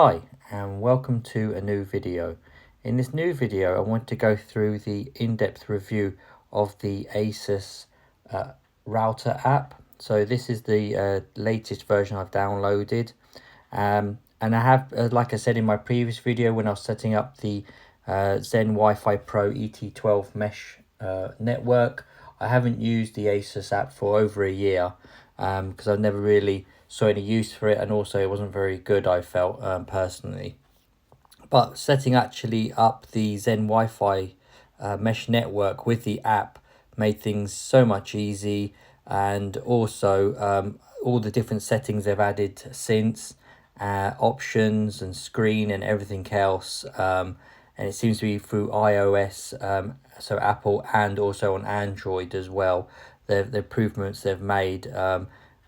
Hi and welcome to a new video. In this new video I want to go through the in-depth review of the Asus Router app. So this is the latest version I've downloaded, and I have, like I said in my previous video when I was setting up the zenwifi Pro ET12 mesh network, I haven't used the Asus app for over a year because I've never really saw any use for it, and also it wasn't very good, I felt, personally. But setting actually up the zenwifi mesh network with the app made things so much easy, and also all the different settings they've added since, options and screen and everything else, and it seems to be through iOS, so Apple, and also on Android as well. The improvements they've made,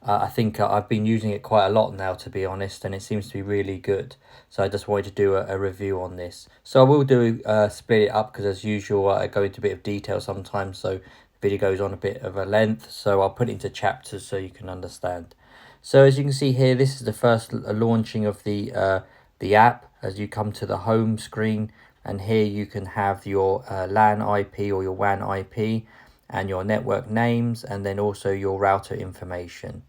I think I've been using it quite a lot now, to be honest, and it seems to be really good. So I just wanted to do a review on this. So I will do split it up, because as usual I go into a bit of detail sometimes, so the video goes on a bit of a length. So I'll put it into chapters so you can understand. So as you can see here, this is the first launching of the app. As you come to the home screen, and here you can have your LAN IP or your WAN IP, and your network names, and then also your router information.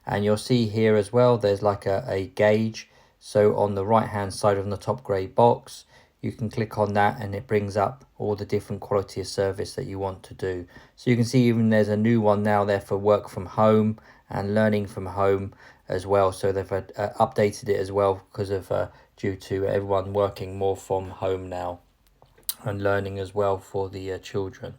And you'll see here as well there's like a gauge. So on the right hand side on the top grey box, you can click on that and it brings up all the different quality of service that you want to do. So you can see even there's a new one now there for work from home and learning from home as well. So they've updated it as well because of due to everyone working more from home now, and learning as well for the children.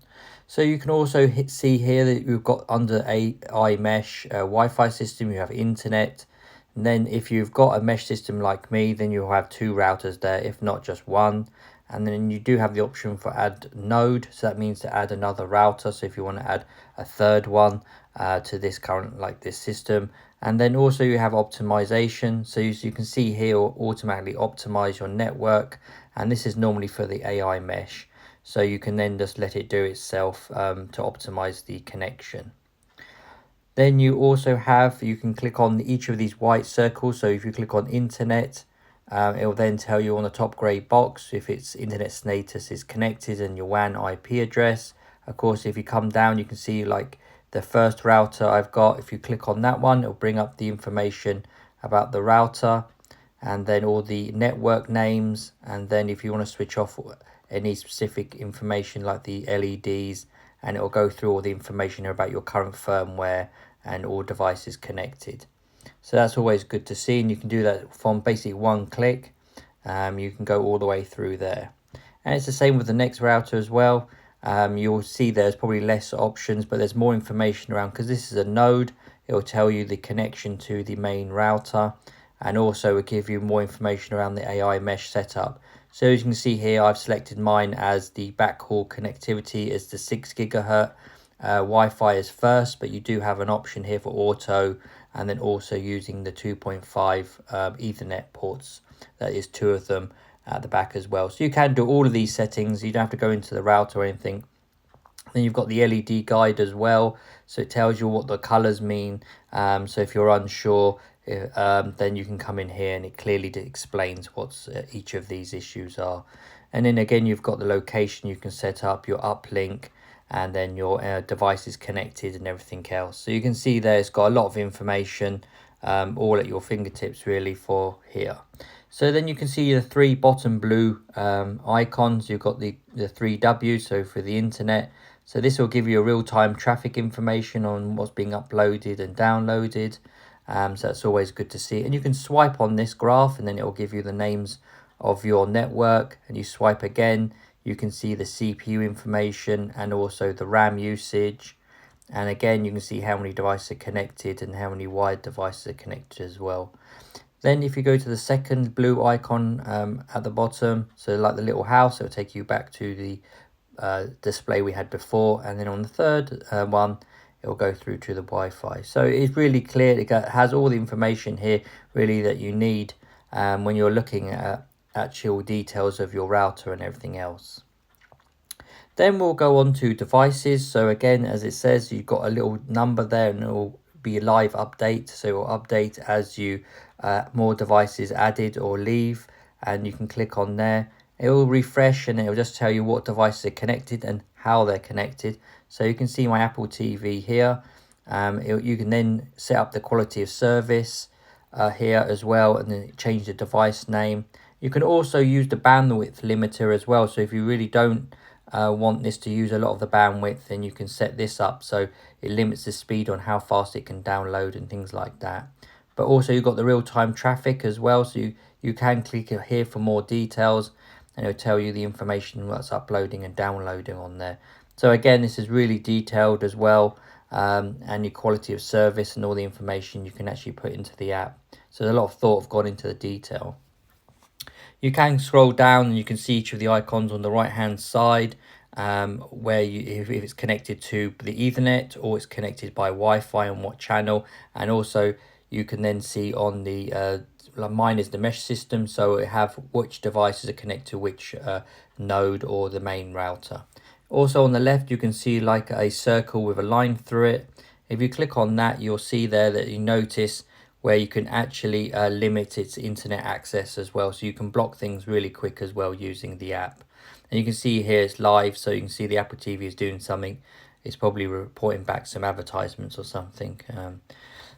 So you can also see here that you've got under AI mesh Wi-Fi system, you have internet. And then if you've got a mesh system like me, then you'll have two routers there, if not just one. And then you do have the option for add node, so that means to add another router. So if you want to add a third one to this current, like this system. And then also you have optimization, so you can see here automatically optimize your network, and this is normally for the AI mesh, so you can then just let it do itself to optimize the connection. Then you also have, you can click on each of these white circles. So if you click on internet, it will then tell you on the top grey box if its internet status is connected and your WAN IP address. Of course, if you come down, you can see like the first router I've got. If you click on that one, it'll bring up the information about the router, and then all the network names. And then if you want to switch off any specific information like the LEDs, and it will go through all the information about your current firmware and all devices connected. So that's always good to see, and you can do that from basically one click. You can go all the way through there, and it's the same with the next router as well. You'll see there's probably less options, but there's more information around, because this is a node. It will tell you the connection to the main router, and also will give you more information around the AI mesh setup. So as you can see here, I've selected mine as the backhaul connectivity is the 6 gigahertz. Wi-Fi is first, but you do have an option here for auto, and then also using the 2.5 Ethernet ports. That is two of them at the back as well. So you can do all of these settings. You don't have to go into the router or anything. Then you've got the LED guide as well, so it tells you what the colors mean. So if you're unsure, then you can come in here and it clearly explains what each of these issues are. And then again, you've got the location you can set up, your uplink, and then your device is connected and everything else. So you can see there it's got a lot of information, all at your fingertips really for here. So then you can see the three bottom blue icons. You've got the 3 W's, so for the internet. So this will give you a real-time traffic information on what's being uploaded and downloaded. So that's always good to see. And you can swipe on this graph and then it will give you the names of your network. And you swipe again, you can see the CPU information and also the RAM usage. And again, you can see how many devices are connected and how many wired devices are connected as well. Then if you go to the second blue icon at the bottom, so like the little house, it will take you back to the display we had before. And then on the third one, it will go through to the Wi-Fi. So it's really clear. It has all the information here really that you need when you're looking at actual details of your router and everything else. Then we'll go on to devices. So again, as it says, you've got a little number there and it will be a live update, so it will update as you more devices added or leave, and you can click on there. It will refresh and it will just tell you what devices are connected and how they're connected. So you can see my Apple TV here. You can then set up the quality of service here as well, and then change the device name. You can also use the bandwidth limiter as well. So if you really don't want this to use a lot of the bandwidth, then you can set this up so it limits the speed on how fast it can download and things like that. But also you've got the real-time traffic as well, so you can click here for more details, and it'll tell you the information that's uploading and downloading on there. So again, this is really detailed as well, and your quality of service and all the information you can actually put into the app. So there's a lot of thought have gone into the detail. You can scroll down and you can see each of the icons on the right hand side, where if it's connected to the Ethernet or it's connected by Wi-Fi and what channel. And also you can then see on the mine is the mesh system, so it have which devices are connected to which node or the main router. Also on the left you can see like a circle with a line through it. If you click on that, you'll see there that you notice where you can actually limit its internet access as well, so you can block things really quick as well using the app. And you can see here it's live, so you can see the Apple TV is doing something. It's probably reporting back some advertisements or something.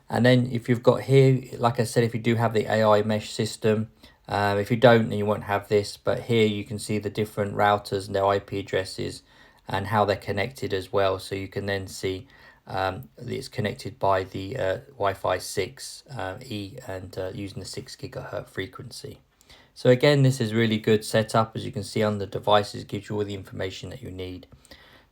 And then if you've got here, like I said, if you do have the AI mesh system, if you don't, then you won't have this. But here you can see the different routers and their IP addresses and how they're connected as well. So you can then see it's connected by the Wi-Fi 6 E and using the 6 gigahertz frequency. So again, this is really good setup. As you can see on the devices, gives you all the information that you need.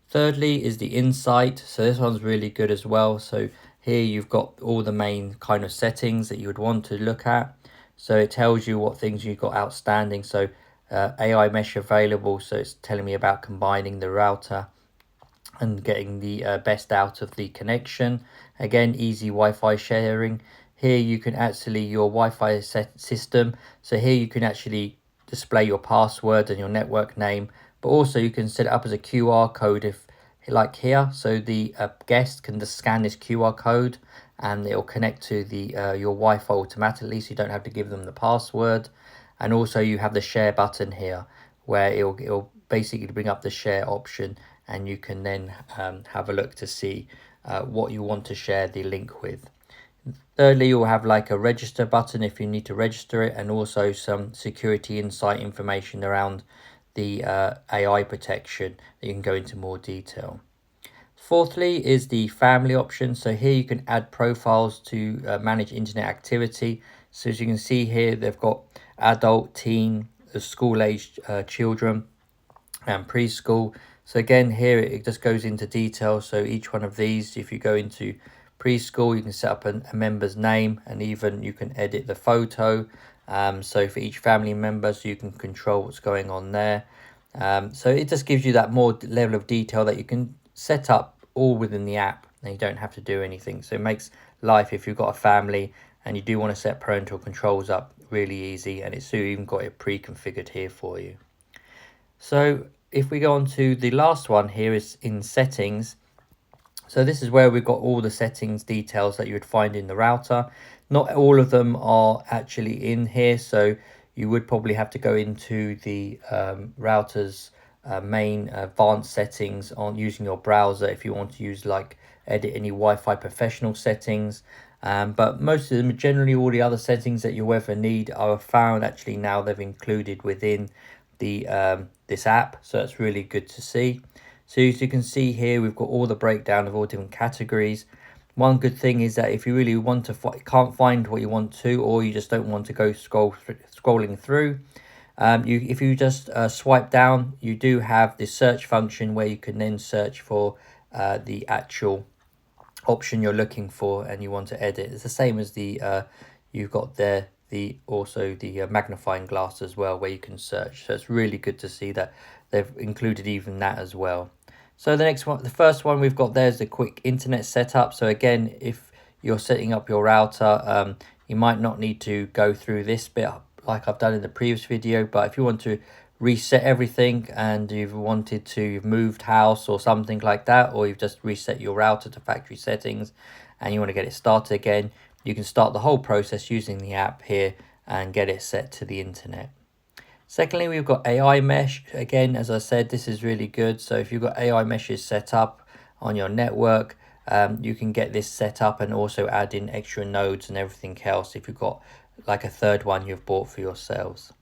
Thirdly is the insight. So this one's really good as well. So here you've got all the main kind of settings that you would want to look at. So it tells you what things you've got outstanding. So AI mesh available, so it's telling me about combining the router and getting the best out of the connection. Again, easy Wi-Fi sharing. Here you can actually your Wi-Fi system, so here you can actually display your password and your network name, but also you can set it up as a QR code, if like here, so the guest can just scan this QR code and it'll connect to the your Wi-Fi automatically, so you don't have to give them the password. And also you have the share button here where it'll basically bring up the share option, and you can then have a look to see what you want to share the link with. Thirdly, you'll have like a register button if you need to register it, and also some security insight information around the AI protection that you can go into more detail. Fourthly is the family option. So here you can add profiles to manage internet activity. So as you can see here, they've got adult, teen, school-aged children and preschool. So again, here it just goes into detail. So each one of these, if you go into preschool, you can set up a member's name, and even you can edit the photo. So for each family member, so you can control what's going on there. So it just gives you that more level of detail that you can set up all within the app, and you don't have to do anything. So it makes life, if you've got a family and you do want to set parental controls up, really easy, and it's even got it pre-configured here for you. So if we go on to the last one here, is in settings. So this is where we've got all the settings details that you would find in the router. Not all of them are actually in here, so you would probably have to go into the router's main advanced settings on using your browser if you want to use like edit any Wi-Fi professional settings. But most of them, generally all the other settings that you ever need, are found actually now they've included within the this app, so it's really good to see. So as you can see here, we've got all the breakdown of all different categories. One good thing is that if you really want to can't find what you want to, or you just don't want to go scrolling through, if you just swipe down, you do have the search function where you can then search for the actual option you're looking for and you want to edit. It's the same as the you've got there also the magnifying glass as well, where you can search. So it's really good to see that they've included even that as well. So the next one, the first one we've got there is the quick internet setup. So again, if you're setting up your router, you might not need to go through this bit like I've done in the previous video, but if you want to reset everything and you've moved house or something like that, or you've just reset your router to factory settings and you want to get it started again, you can start the whole process using the app here and get it set to the internet. Secondly, we've got AI mesh. Again, as I said, this is really good. So if you've got AI meshes set up on your network, you can get this set up and also add in extra nodes and everything else if you've got like a third one you've bought for yourselves.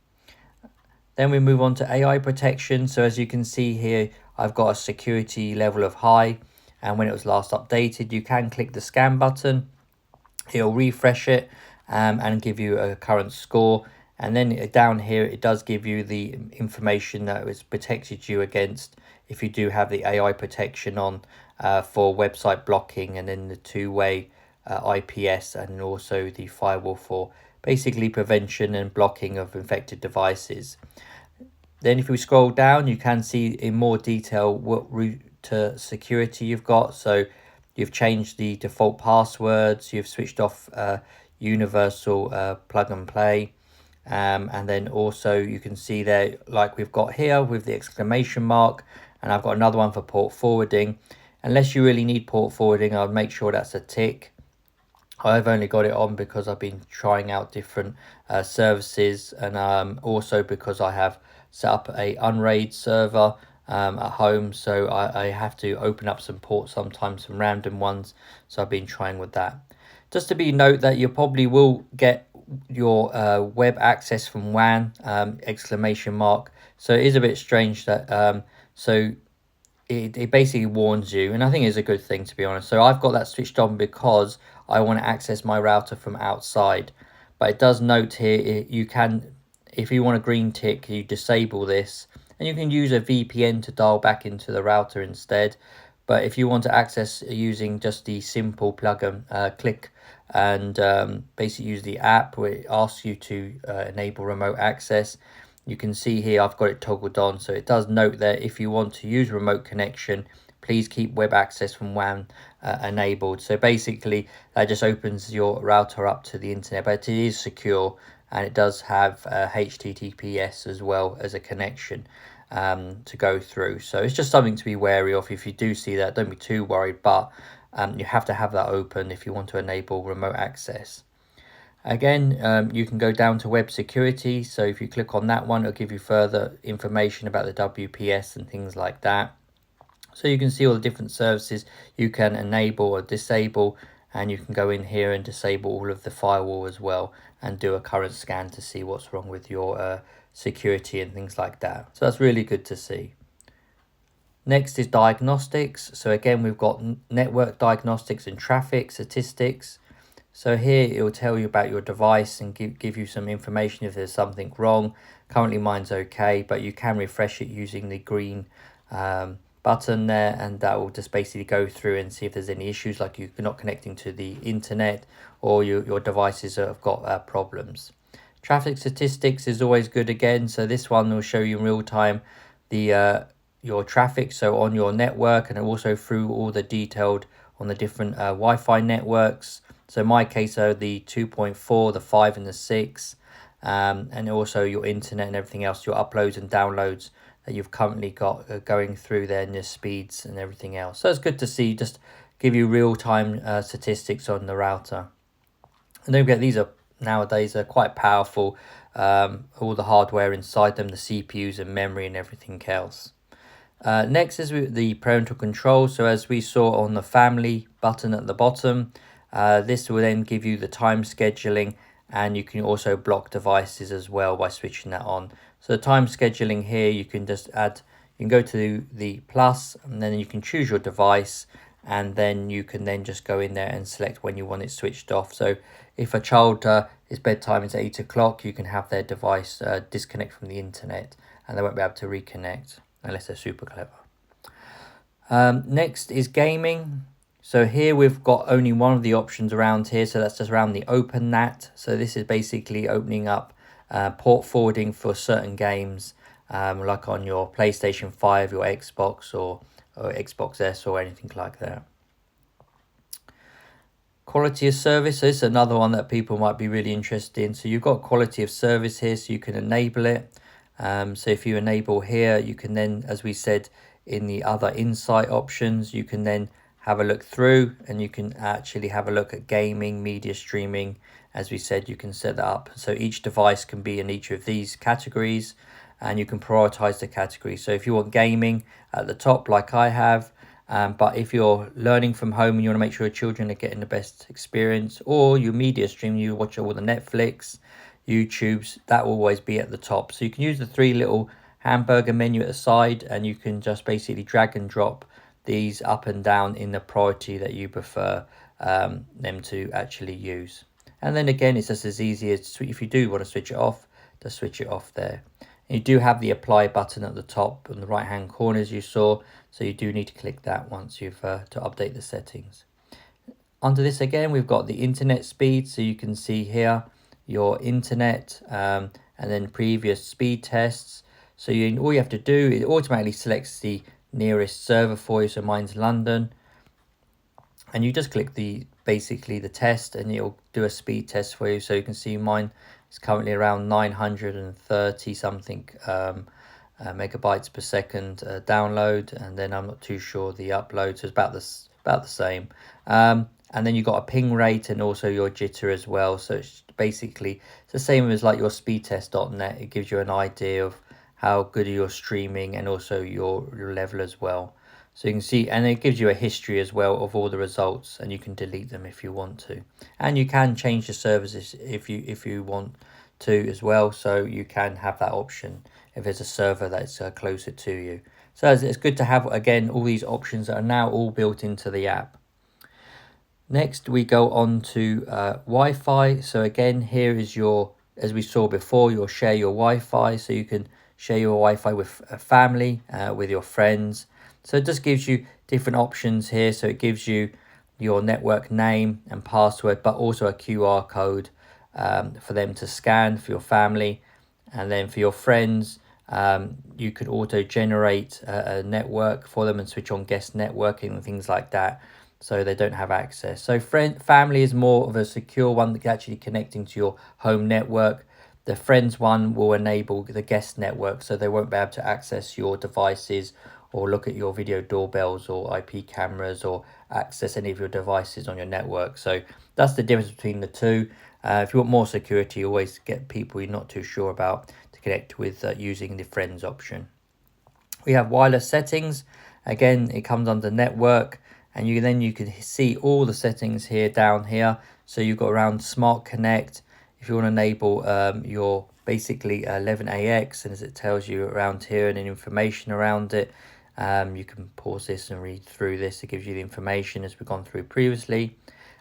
Then we move on to AI protection. So as you can see here, I've got a security level of high, and when it was last updated, you can click the scan button. It'll refresh it and give you a current score. And then down here, it does give you the information that it's protected you against if you do have the AI protection on for website blocking, and then the two-way IPS, and also the firewall for basically prevention and blocking of infected devices. Then if we scroll down, you can see in more detail what router security you've got. So you've changed the default passwords, you've switched off universal plug and play. And then also you can see there, like we've got here with the exclamation mark, and I've got another one for port forwarding. Unless you really need port forwarding, I'll make sure that's a tick. I've only got it on because I've been trying out different services, and also because I have set up a Unraid server at home, so I have to open up some ports sometimes, some random ones, so I've been trying with that. Just to be note that you probably will get your web access from WAN, exclamation mark. So it is a bit strange that it basically warns you, and I think it's a good thing, to be honest. So I've got that switched on because I want to access my router from outside, but it does note here you can, if you want a green tick, you disable this, and you can use a VPN to dial back into the router instead. But if you want to access using just the simple plug and click and basically use the app where it asks you to enable remote access, you can see here I've got it toggled on. So it does note that if you want to use remote connection, please keep web access from WAN enabled. So basically that just opens your router up to the internet, but it is secure, and it does have HTTPS as well as a connection to go through. So it's just something to be wary of. If you do see that, don't be too worried, but you have to have that open if you want to enable remote access. Again, you can go down to web security. So if you click on that one, it'll give you further information about the WPS and things like that. So you can see all the different services you can enable or disable, and you can go in here and disable all of the firewall as well and do a current scan to see what's wrong with your security and things like that. So that's really good to see. Next is diagnostics. So again, we've got network diagnostics and traffic statistics. So here it will tell you about your device and give you some information if there's something wrong. Currently mine's okay, but you can refresh it using the green button there, and that will just basically go through and see if there's any issues, like you're not connecting to the internet or your devices have got problems. Traffic statistics is always good again. So this one will show you in real time the your traffic, so on your network, and also through all the detailed on the different Wi-Fi networks. So in my case, the 2.4, the 5 and the 6, and also your internet and everything else, your uploads and downloads that you've currently got going through there, and your speeds and everything else. So it's good to see, just give you real-time statistics on the router. And don't forget, these are nowadays are quite powerful, all the hardware inside them, the CPUs and memory and everything else. Next is the parental control. So as we saw on the family button at the bottom, this will then give you the time scheduling, and you can also block devices as well by switching that on. So the time scheduling here, you can just add, you can go to the plus, and then you can choose your device, and then you can then just go in there and select when you want it switched off. So if a child is bedtime is 8 o'clock, you can have their device disconnect from the internet, and they won't be able to reconnect unless they're super clever. Next is gaming. So here we've got only one of the options around here, so that's just around the open NAT. So this is basically opening up port forwarding for certain games, like on your PlayStation 5, your Xbox or Xbox S or anything like that. Quality of service, so this is another one that people might be really interested in. So you've got quality of service here, so you can enable it. So if you enable here, you can then, as we said in the other insight options, you can then have a look through, and you can actually have a look at gaming, media streaming. As we said, you can set that up so each device can be in each of these categories, and you can prioritize the category. So if you want gaming at the top like I have, but if you're learning from home and you want to make sure your children are getting the best experience, or your media stream, you watch all the Netflix, YouTube's, that will always be at the top. So you can use the three little hamburger menu at the side, and you can just basically drag and drop these up and down in the priority that you prefer them to actually use. And then again, it's just as easy as, if you do want to switch it off, just switch it off there. And you do have the apply button at the top in the right hand corner, as you saw, so you do need to click that once you've to update the settings. Under this again, we've got the internet speed, so you can see here your internet and then previous speed tests. So all you have to do, it automatically selects the nearest server for you. So mine's London, and you just click basically the test, and it'll do a speed test for you. So you can see mine is currently around 930 something megabytes per second download, and then I'm not too sure the upload, so it's about the same. And then you've got a ping rate and also your jitter as well. So it's basically it's the same as like your speedtest.net. It gives you an idea of how good your streaming and also your level as well. So you can see, and it gives you a history as well of all the results, and you can delete them if you want to. And you can change the services if you want to as well. So you can have that option if there's a server that's closer to you. So it's good to have, again, all these options that are now all built into the app. Next, we go on to Wi-Fi. So again, here is your, as we saw before, you'll share your Wi-Fi. So you can share your Wi-Fi with a family, with your friends. So it just gives you different options here. So it gives you your network name and password, but also a QR code for them to scan for your family. And then for your friends, you could auto generate a network for them and switch on guest networking and things like that, so they don't have access. So family is more of a secure one that's actually connecting to your home network. The friends one will enable the guest network, so they won't be able to access your devices or look at your video doorbells or IP cameras or access any of your devices on your network. So that's the difference between the two. If you want more security, you always get people you're not too sure about to connect with using the friends option. We have wireless settings. Again, it comes under network, and you can see all the settings here down here. So you've got around Smart Connect. If you want to enable your basically 11AX, and as it tells you around here and information around it, you can pause this and read through this. It gives you the information as we've gone through previously.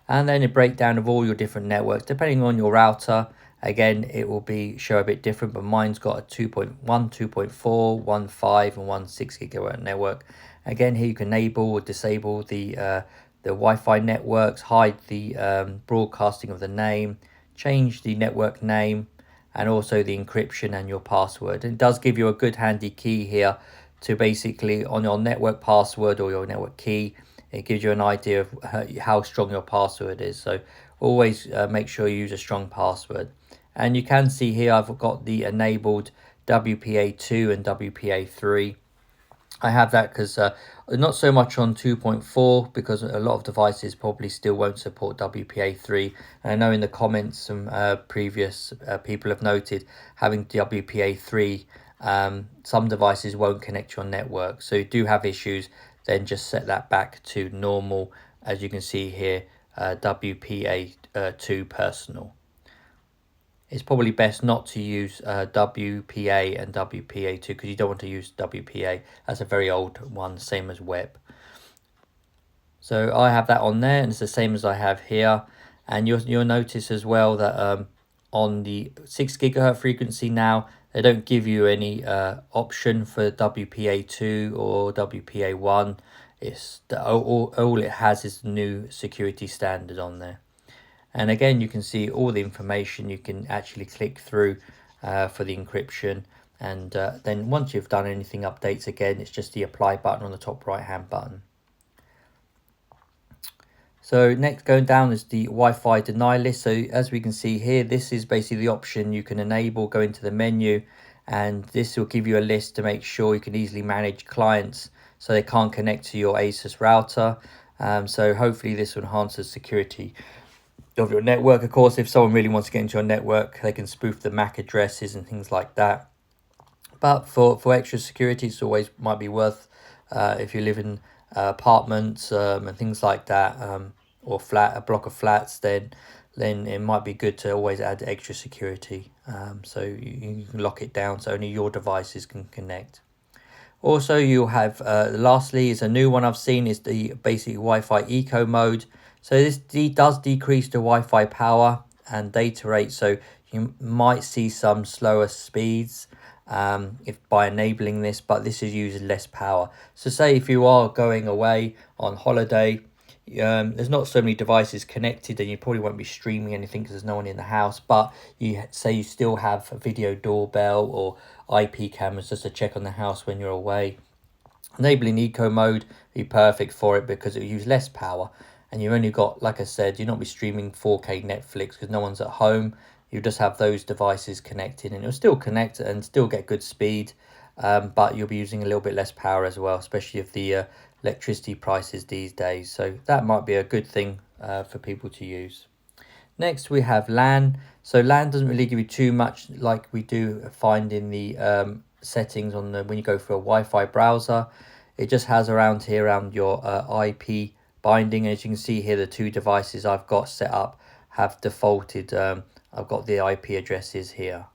And then a breakdown of all your different networks. Depending on your router, again, it will show a bit different, but mine's got a 2.1, 2.4, 1.5 and 1.6 gigawatt network. Again, here you can enable or disable the Wi-Fi networks, hide the broadcasting of the name, change the network name, and also the encryption and your password. And it does give you a good handy key here to basically, on your network password or your network key, it gives you an idea of how strong your password is. So always make sure you use a strong password. And you can see here I've got the enabled WPA2 and WPA3. I have that because not so much on 2.4, because a lot of devices probably still won't support WPA3. And I know in the comments some previous people have noted having WPA3, some devices won't connect to your network. So you do have issues, then just set that back to normal. As you can see here, WPA2 personal. It's probably best not to use WPA and WPA2 because you don't want to use WPA. That's a very old one, same as web. So I have that on there, and it's the same as I have here. And you'll notice as well that on the 6 gigahertz frequency now, they don't give you any option for WPA2 or WPA1. It's all it has is the new security standard on there. And again, you can see all the information. You can actually click through for the encryption. And then once you've done anything updates, again, it's just the apply button on the top right hand button. So next, going down is the Wi-Fi deny list. So as we can see here, this is basically the option you can enable. Go into the menu, and this will give you a list to make sure you can easily manage clients so they can't connect to your Asus router. So hopefully this will enhance the security of your network. Of course, if someone really wants to get into your network, they can spoof the MAC addresses and things like that. But for extra security, it's always might be worth, if you live in apartments and things like that, or a block of flats, then it might be good to always add extra security. So you can lock it down so only your devices can connect. Also, you'll have, lastly, is a new one I've seen, is the basic Wi-Fi eco mode. So this does decrease the Wi-Fi power and data rate, so you might see some slower speeds if by enabling this, but this is using less power. So say if you are going away on holiday, there's not so many devices connected and you probably won't be streaming anything because there's no one in the house, but you say you still have a video doorbell or IP cameras just to check on the house when you're away. Enabling eco mode be perfect for it because it will use less power, and you've only got, like I said, you'll not be streaming 4K Netflix because no one's at home. You just have those devices connected and it'll still connect and still get good speed, but you'll be using a little bit less power as well, especially if the electricity prices these days. So that might be a good thing for people to use. Next we have LAN. So LAN doesn't really give you too much like we do find in the settings on the when you go for a Wi-Fi browser. It just has around your IP binding. As you can see here, the two devices I've got set up have defaulted. I've got the IP addresses here.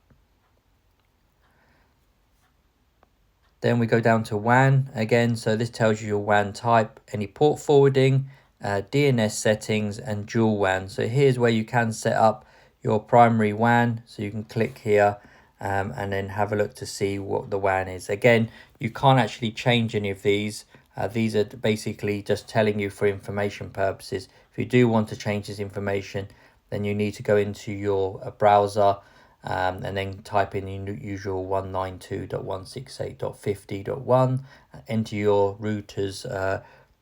Then we go down to WAN again. So this tells you your WAN type, any port forwarding, DNS settings, and dual WAN. So here's where you can set up your primary WAN. So you can click here and then have a look to see what the WAN is. Again, you can't actually change any of these. These are basically just telling you for information purposes. If you do want to change this information, then you need to go into your browser and then type in your usual 192.168.50.1, enter your router's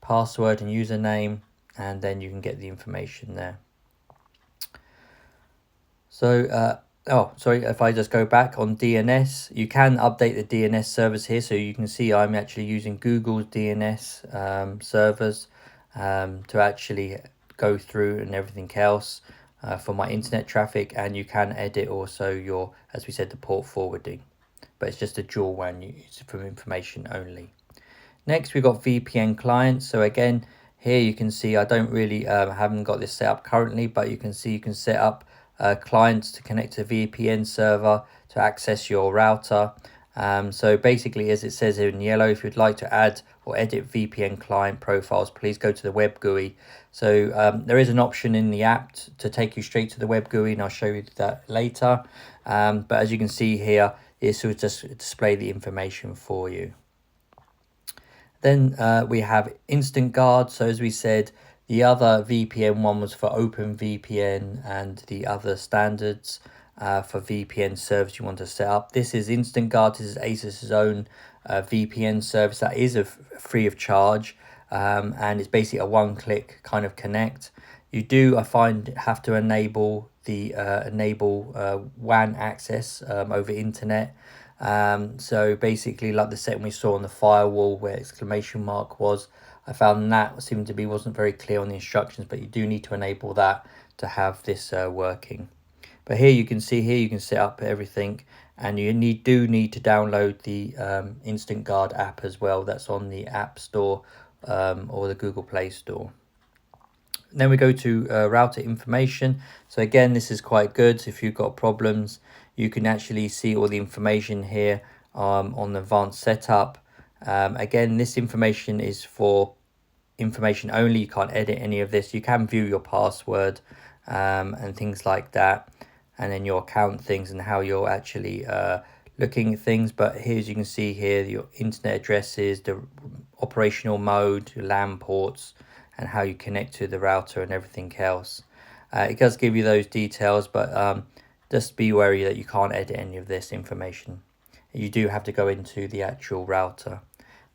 password and username, and then you can get the information there. So if I just go back on DNS, you can update the DNS servers here. So you can see I'm actually using Google's DNS servers to actually go through and everything else for my internet traffic, and you can edit also your, as we said, the port forwarding, but it's just a dual WAN, it's for information only. Next we've got VPN clients. So again, here you can see I don't really haven't got this set up currently, but you can see you can set up clients to connect to the VPN server to access your router. So basically, as it says here in yellow, if you'd like to add or edit VPN client profiles, please go to the web GUI. So there is an option in the app to take you straight to the web GUI, and I'll show you that later. But as you can see here, this will just display the information for you. Then we have Instant Guard. So as we said, the other VPN one was for OpenVPN and the other standards for VPN service you want to set up. This is Instant Guard. This is Asus's own VPN service that is free of charge, and it's basically a one-click kind of connect. You do, I find, have to enable the WAN access over internet. So basically, like the setting we saw on the firewall where exclamation mark was, I found that seemed to be wasn't very clear on the instructions, but you do need to enable that to have this working. But here you can see, here you can set up everything, and you do need to download the Instant Guard app as well. That's on the App Store or the Google Play Store. Then we go to router information. So again, this is quite good. If you've got problems, you can actually see all the information here on the advanced setup. Again, this information is for information only. You can't edit any of this. You can view your password and things like that, and then your account things and how you're actually looking at things. But here, as you can see here, your internet addresses, the operational mode, your LAN ports, and how you connect to the router and everything else. It does give you those details, but just be wary that you can't edit any of this information. You do have to go into the actual router.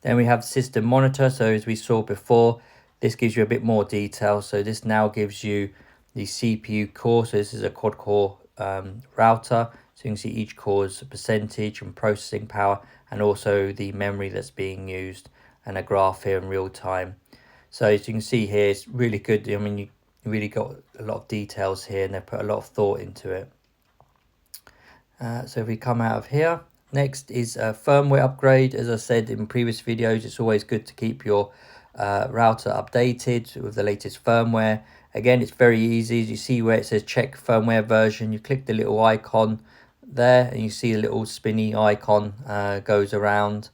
Then we have system monitor. So as we saw before, this gives you a bit more detail. So this now gives you the CPU core. So this is a quad core router. So you can see each core's percentage and processing power, and also the memory that's being used, and a graph here in real time. So as you can see here, it's really good. I mean, you really got a lot of details here, and they put a lot of thought into it. So if we come out of here, next is a firmware upgrade. As I said in previous videos, it's always good to keep your router updated with the latest firmware. Again, it's very easy. As you see where it says check firmware version, you click the little icon there, and you see a little spinny icon goes around,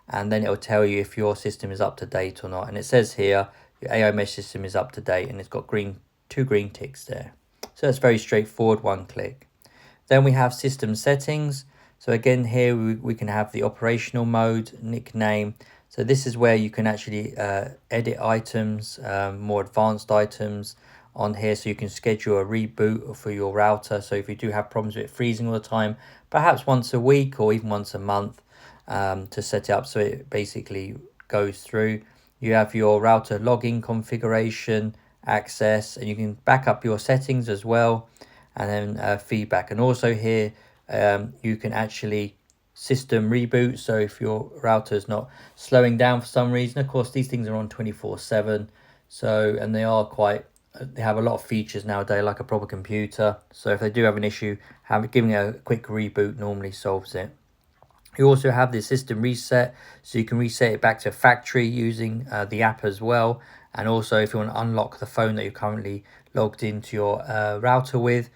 and then it'll tell you if your system is up to date or not. And it says here your AI mesh system is up to date, and it's got two green ticks there. So it's very straightforward, one click. Then we have system settings. So again, here we can have the operational mode, nickname. So this is where you can actually edit items, more advanced items on here. So you can schedule a reboot for your router. So if you do have problems with it freezing all the time, perhaps once a week or even once a month, to set it up so it basically goes through. You have your router login configuration, access, and you can back up your settings as well, and then feedback. And also here you can actually system reboot. So if your router is not slowing down for some reason, of course these things are on 24/7, so, and they have a lot of features nowadays like a proper computer. So if they do have an issue, giving it a quick reboot normally solves it. You also have the system reset, so you can reset it back to factory using the app as well. And also if you want to unlock the phone that you're currently logged into your router with,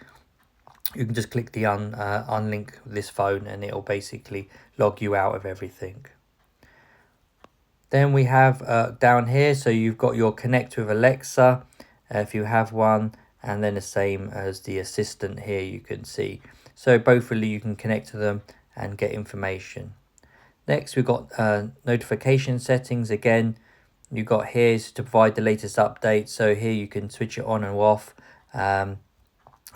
you can just click the unlink this phone, and it'll basically log you out of everything. Then we have down here, so you've got your connect with Alexa if you have one, and then the same as the assistant here you can see. So both really you can connect to them and get information. Next we've got notification settings. Again, you've got here is to provide the latest update. So here you can switch it on and off.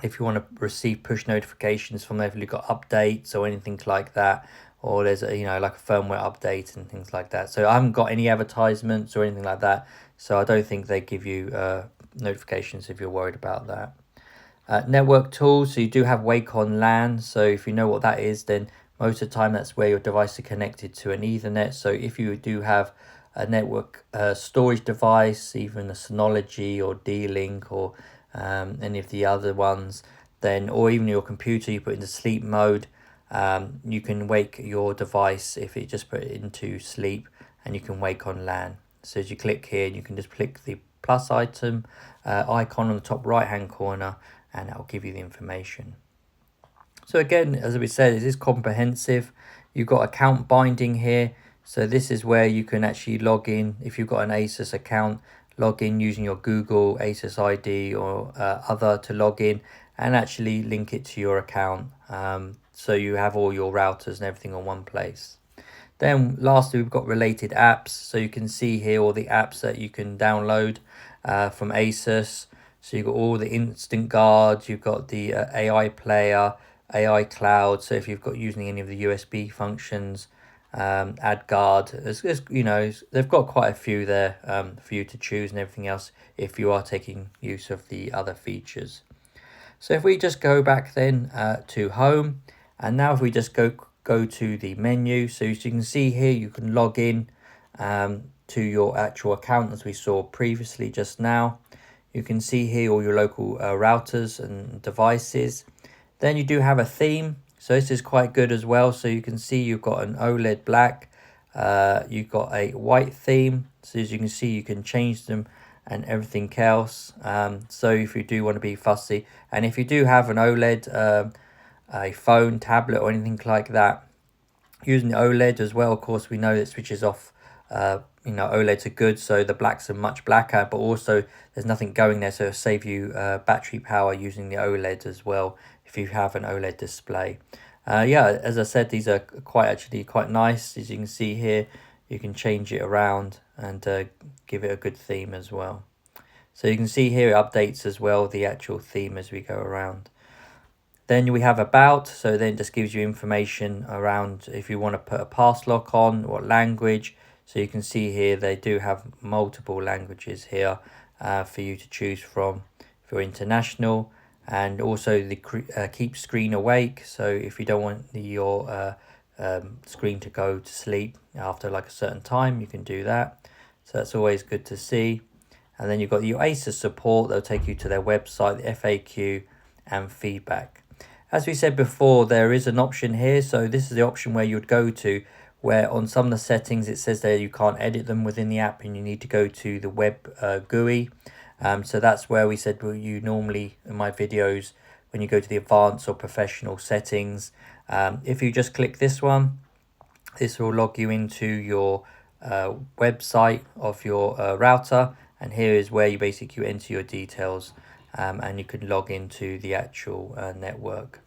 If you want to receive push notifications from there, if you've got updates or anything like that, or there's a, like a firmware update and things like that. So I haven't got any advertisements or anything like that, so I don't think they give you notifications if you're worried about that. Network tools, so you do have Wake on LAN. So if you know what that is, then most of the time that's where your device is connected to an Ethernet. So if you do have a network storage device, even a Synology or D-Link or any of the other ones, then, or even your computer you put into sleep mode, you can wake your device if it just put it into sleep, and you can wake on LAN. So as you click here, you can just click the plus icon on the top right hand corner, and that will give you the information. So again, as we said, it is comprehensive. You've got account binding here. So this is where you can actually log in. If you've got an Asus account, log in using your Google Asus ID or other to log in and actually link it to your account. So you have all your routers and everything on one place. Then lastly, we've got related apps. So you can see here all the apps that you can download from Asus. So you've got all the instant guards, you've got the AI player, AI cloud. So if you've got using any of the USB functions, add guard, they've got quite a few there for you to choose and everything else if you are taking use of the other features. So if we just go back then to home, and now if we just go to the menu, so as you can see here, you can log in to your actual account as we saw previously just now. You can see here all your local routers and devices. Then you do have a theme, so this is quite good as well. So you can see you've got an OLED black, you've got a white theme. So as you can see, you can change them and everything else. So if you do want to be fussy, and if you do have an OLED, a phone, tablet or anything like that, using the OLED as well, of course we know it switches off. OLEDs are good, so the blacks are much blacker, but also there's nothing going there, so it'll save you battery power using the OLED as well if you have an OLED display. As I said, these are quite nice. As you can see here, you can change it around and give it a good theme as well. So you can see here it updates as well the actual theme as we go around. Then we have about, so then it just gives you information around if you want to put a pass lock on, what language. So you can see here they do have multiple languages here for you to choose from if you're international. And also the keep screen awake. So if you don't want your screen to go to sleep after like a certain time, you can do that. So that's always good to see. And then you've got your Asus support. They'll take you to their website, the FAQ and feedback. As we said before, there is an option here. So this is the option where you would go to, where on some of the settings it says there you can't edit them within the app and you need to go to the web GUI. So that's where we said, well, you normally, in my videos, when you go to the advanced or professional settings, if you just click this one, this will log you into your website of your router, and here is where you basically enter your details, and you can log into the actual network.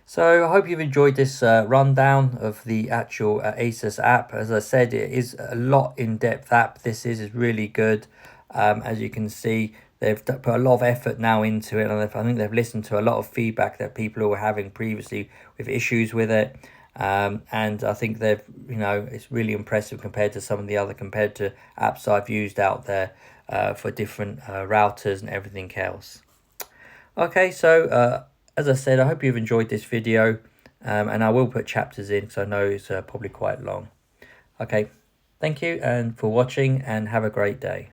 So I hope you've enjoyed this rundown of the actual Asus app. As I said, it is a lot in-depth app. This is really good. As you can see, they've put a lot of effort now into it, and I think they've listened to a lot of feedback that people were having previously with issues with it. And I think they've, it's really impressive compared to some of the other competitor apps I've used out there for different routers and everything else. Okay, so as I said, I hope you've enjoyed this video, and I will put chapters in because I know it's probably quite long. Okay, thank you and for watching, and have a great day.